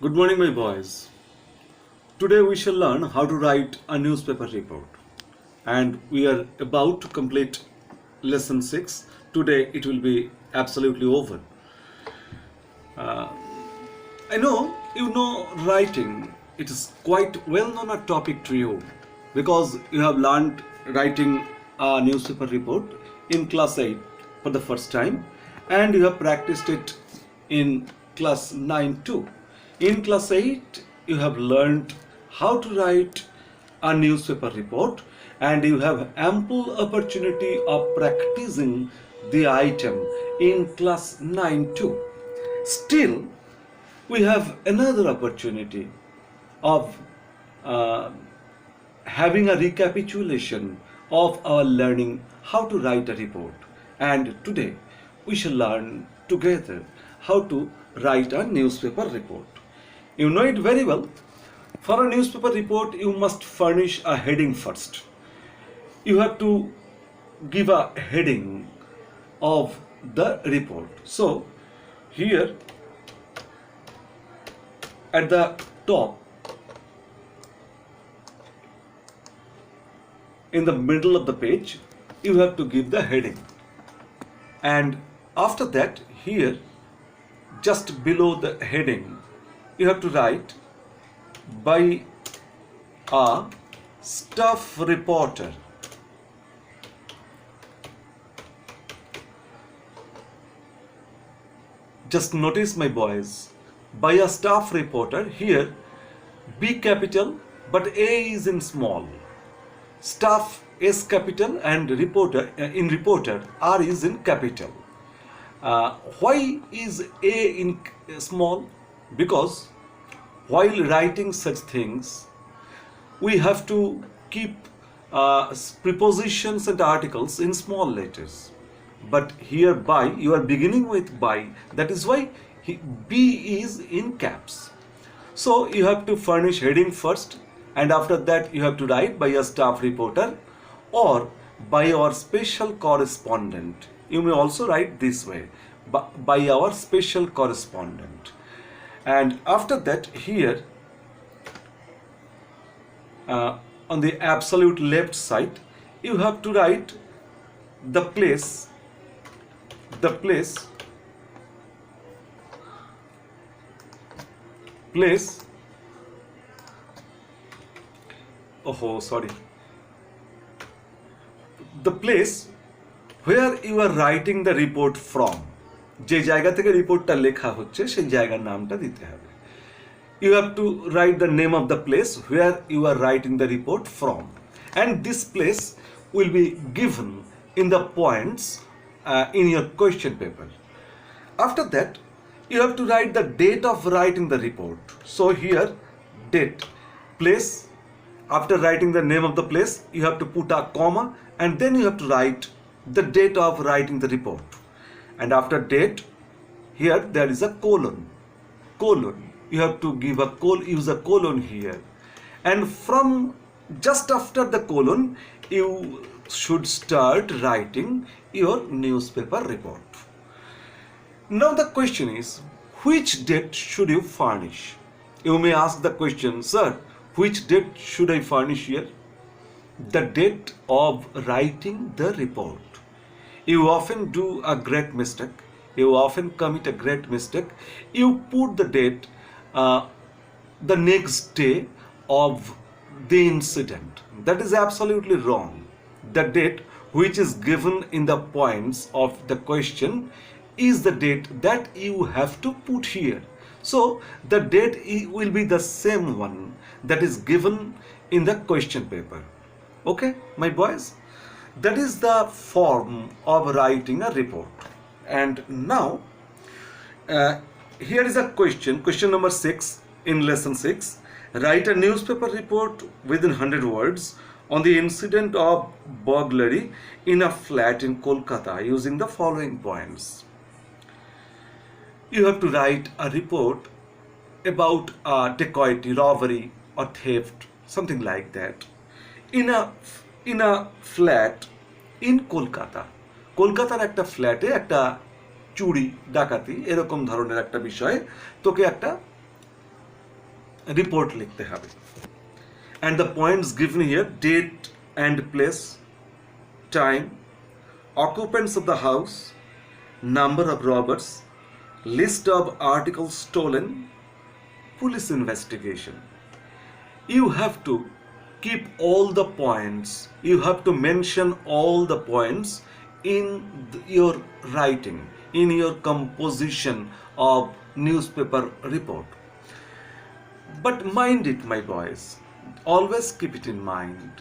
Good morning, my boys. Today we shall learn how to write a newspaper report. And we are about to complete lesson 6. Today it will be absolutely over. I know you know writing. It is quite well known a topic to you because you have learned writing a newspaper report in class 8 for the first time and you have practiced it in class 9 too. In class 8 you have learned how to write a newspaper report and you have ample opportunity of practicing the item in class 9 too. Still, we have another opportunity of having a recapitulation of our learning how to write a report. And today we shall learn together how to write a newspaper report. You know it very well. For a newspaper report, you must furnish a heading first. You have to give a heading of the report. So here at the top, in the middle of the page, you have to give the heading. And after that, here, just below the heading, you have to write by a staff reporter. Just notice, my boys, by a staff reporter, here B capital but A is in small. Staff S capital and reporter in reporter R is in capital. Why is A in small? Because while writing such things, we have to keep prepositions and articles in small letters. But here by, you are beginning with by, that is why B is in caps. So you have to furnish heading first and after that you have to write by a staff reporter or by our special correspondent. You may also write this way, by our special correspondent. And after that here on the absolute left side you have to write the place the place where you are writing the report from. যে জায়গা থেকে রিপোর্টটা লেখা হচ্ছে সেই জায়গার নামটা দিতে হবে. You have to write the name of the place where you are writing the report from, and this place will be given in the points in your question paper. After that, you have to write the date of writing the report. So here, date, place. After writing the name of the place, you have to put a comma, and then you have to write the date of writing the report. And after date, here there is a colon. You have to give use a colon here. And from just after the colon, you should start writing your newspaper report. Now the question is, which date should you furnish? You may ask the question, sir, which date should I furnish here? The date of writing the report. You often do a great mistake. You often commit a great mistake. You put the date the next day of the incident. That is absolutely wrong. The date which is given in the points of the question is the date that you have to put here. So the date will be the same one that is given in the question paper. Okay, my boys? That is the form of writing a report. And now here is a question number 6 in lesson 6. Write a newspaper report within 100 words on the incident of burglary in a flat in Kolkata using the following points. You have to write a report about dacoity, robbery or theft, something like that, in a flat in Kolkata. কলকাতার একটা ফ্ল্যাটে একটা চুরি ডাকাতি এরকম ধরনের একটা বিষয়ে তোকে একটা report লিখতে হবে। And the points given here: date and place, time, occupants of the house, number of robbers, list of articles stolen, police investigation. You have to keep all the points, you have to mention all the points in your writing, in your composition of newspaper report. But mind it, my boys, always keep it in mind.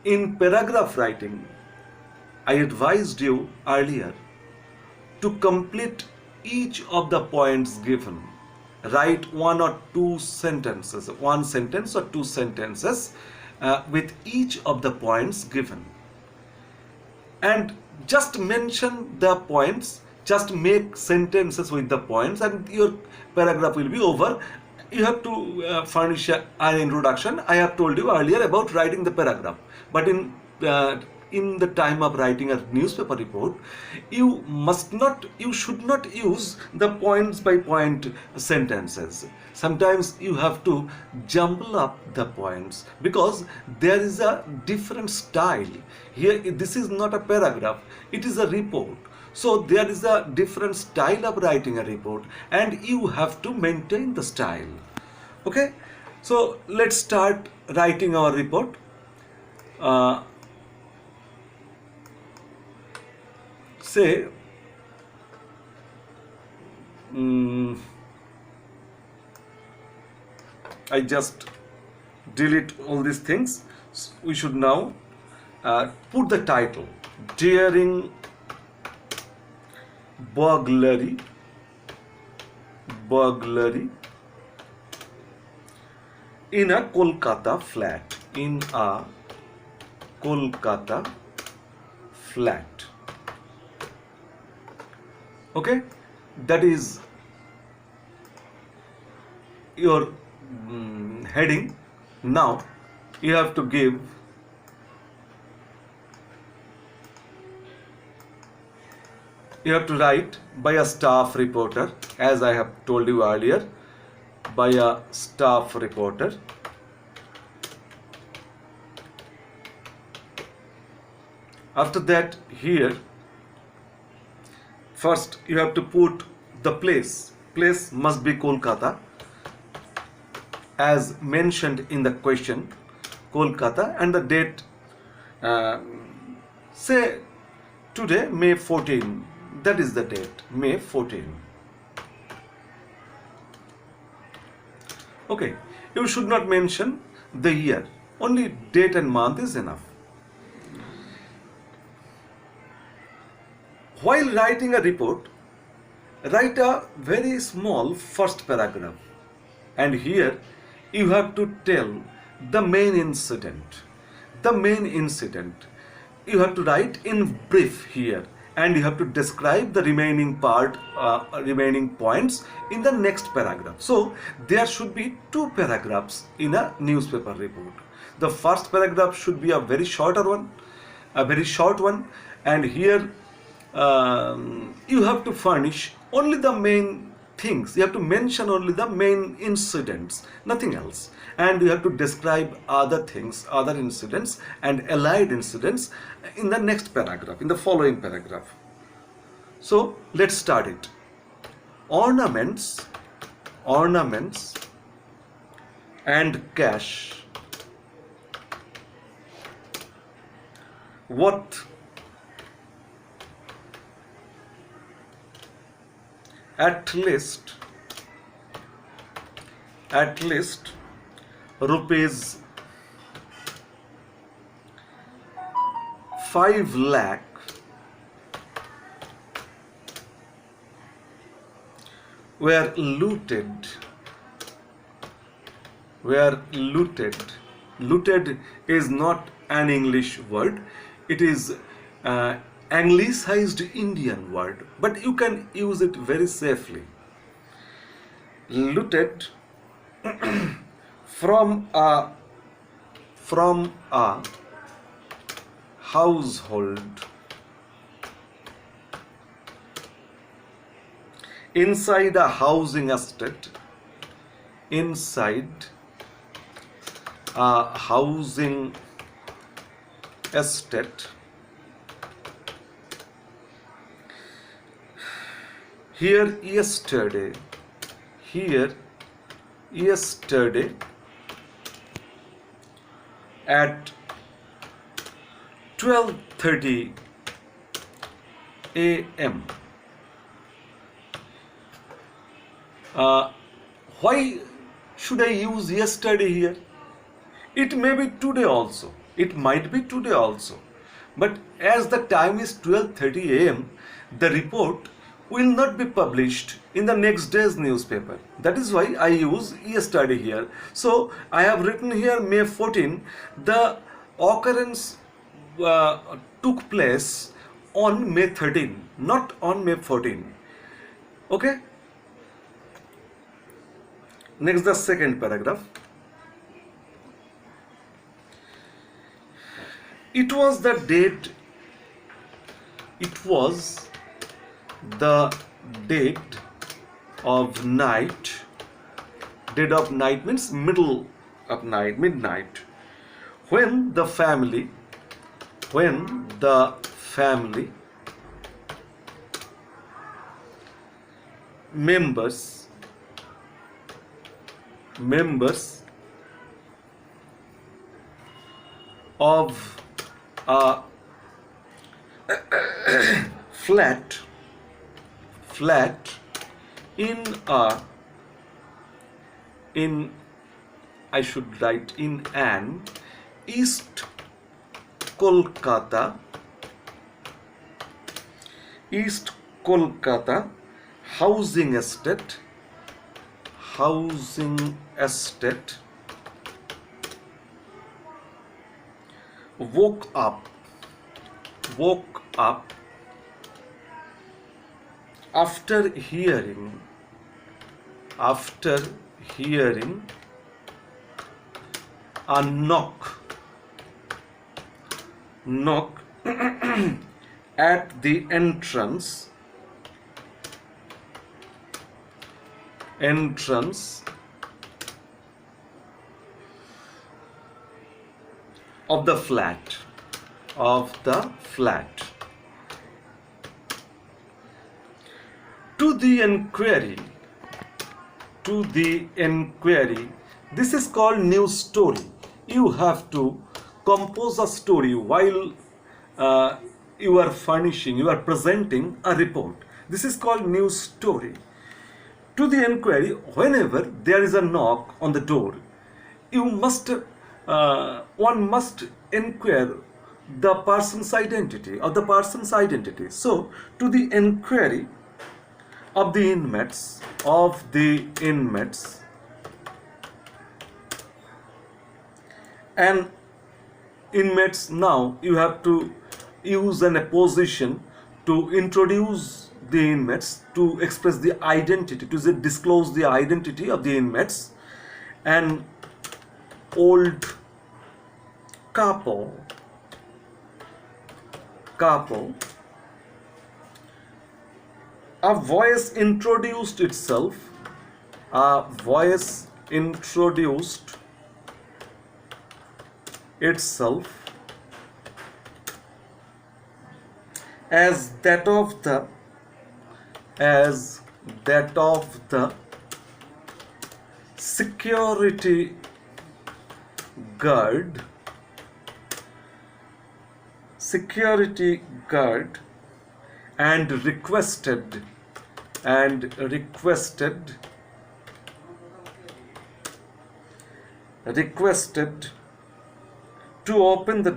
In paragraph writing, I advised you earlier to complete each of the points given. Write one or two sentences, one sentence or two sentences with each of the points given. And just mention the points, just make sentences with the points, and your paragraph will be over. You have to furnish an introduction. I have told you earlier about writing the paragraph, but in the time of writing a newspaper report, you should not use the points by point sentences. Sometimes you have to jumble up the points because there is a different style. Here, this is not a paragraph, it is a report. So there is a different style of writing a report, and you have to maintain the style. Okay, so let's start writing our report. Say I just delete all these things. We should now put the title: Daring burglary in a Kolkata flat. In a Kolkata flat. Okay, that is your heading. Now you have to give write by a staff reporter, as I have told you earlier, by a staff reporter. After that, here first you have to put the place. Place must be Kolkata, as mentioned in the question, Kolkata, and the date, say today, May 14. That is the date, May 14. Okay, you should not mention the year, only date and month is enough. While writing a report, write a very small first paragraph, and here you have to tell the main incident. You have to write in brief here, and you have to describe the remaining points in the next paragraph. So there should be 2 paragraphs in a newspaper report. The first paragraph should be a very short one, and here you have to furnish only the main things. You have to mention only the main incidents, nothing else, and you have to describe other things, other incidents and allied incidents in the next paragraph, in the following paragraph. So let's start it. Ornaments and cash. What at least rupees 5 lakh were looted. Looted is not an English word, it is anglicized Indian word, but you can use it very safely. Looted from a household inside a housing estate inside a housing estate. Here yesterday at 12:30 a.m. Why should I use yesterday here? It may be today also. It might be today also. But as the time is 12:30 a.m., the report will not be published in the next day's newspaper. That is why I use yesterday here. So I have written here May 14. The occurrence took place on May 13, not on May 14. Okay? Next, the second paragraph. It was the date of night. Dead of night means middle of night, midnight. When the family members of a flat in I should write in an East Kolkata housing estate woke up after hearing a knock at the entrance of the flat. To the inquiry, this is called news story. You have to compose a story while you are presenting a report. This is called news story. To the inquiry, whenever there is a knock on the door, one must inquire the person's identity. So, to the inquiry of the inmates, and inmates, now you have to use an apposition to introduce the inmates, to express the identity, to disclose the identity of the inmates. An old couple, a voice introduced itself as that of the security guard and requested to open the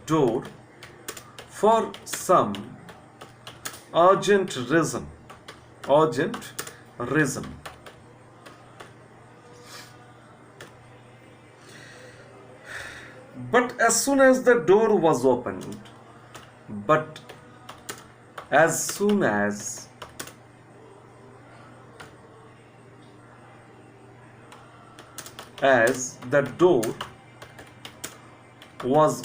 door for some urgent reason. But as soon as the door was opened, as the door was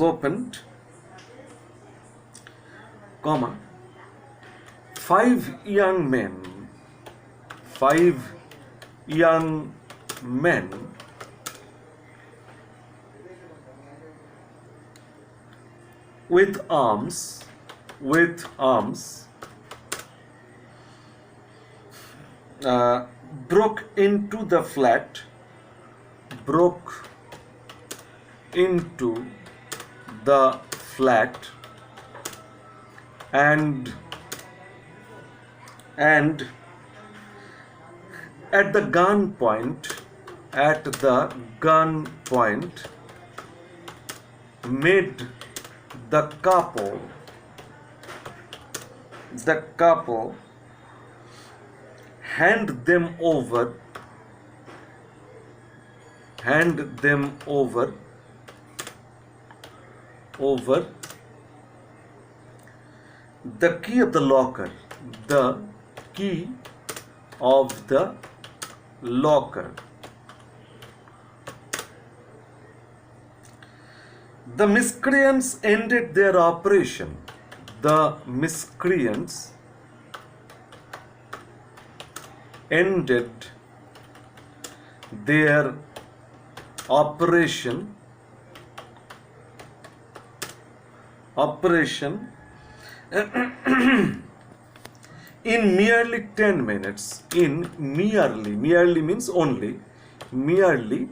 opened, comma, five young men with arms broke into the flat and at the gunpoint made the couple hand them over the key of the locker. The miscreants ended their operation. Operation in merely 10 minutes. Merely means only. Merely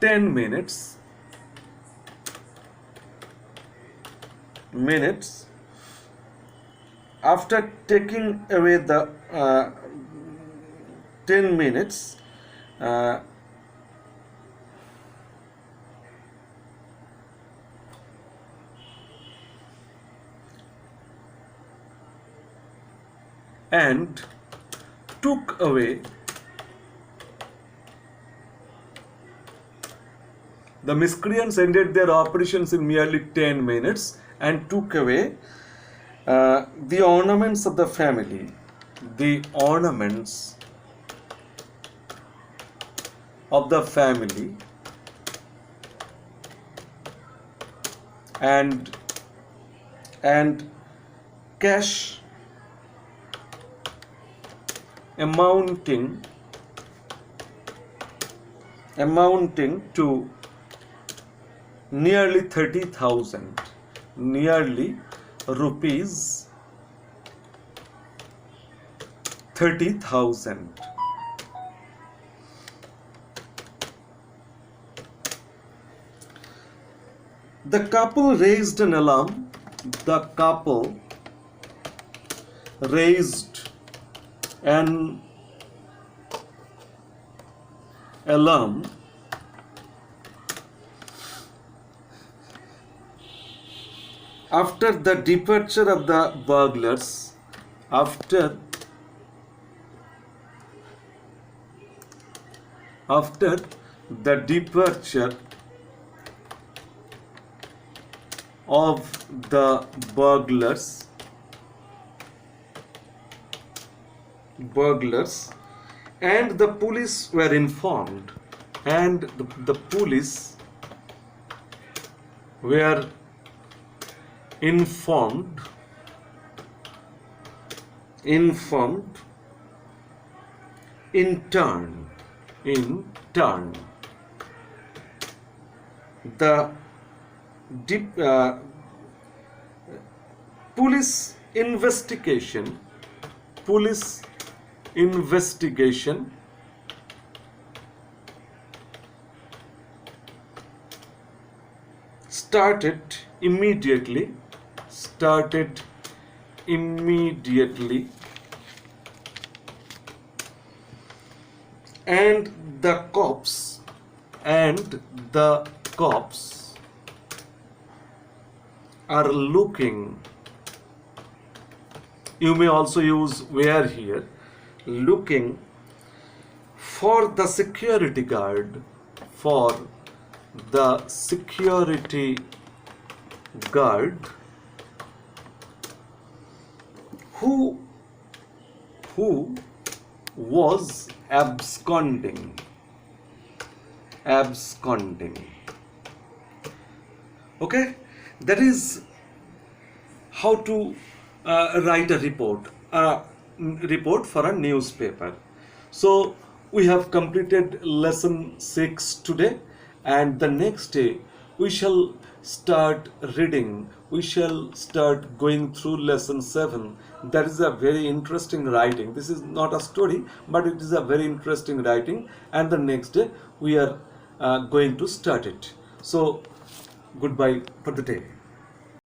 10 minutes after taking away the 10 minutes and took away the miscreants ended their operations in merely 10 minutes and took away the ornaments of the family, and cash amounting to nearly 30,000, nearly rupees 30,000. The couple raised an alarm. After the departure of the burglars. After the departure of the burglars and the police were informed, the police were informed in turn the police investigation started immediately, and the cops are looking. You may also use were here, looking for the security guard, who was absconding. Okay, that is how to write a report for a newspaper. So we have completed lesson 6 today, and the next day we shall start reading. We shall start going through lesson 7. That is a very interesting writing. This is not a story, but it is a very interesting writing, and the next day we are going to start it. So goodbye for the day.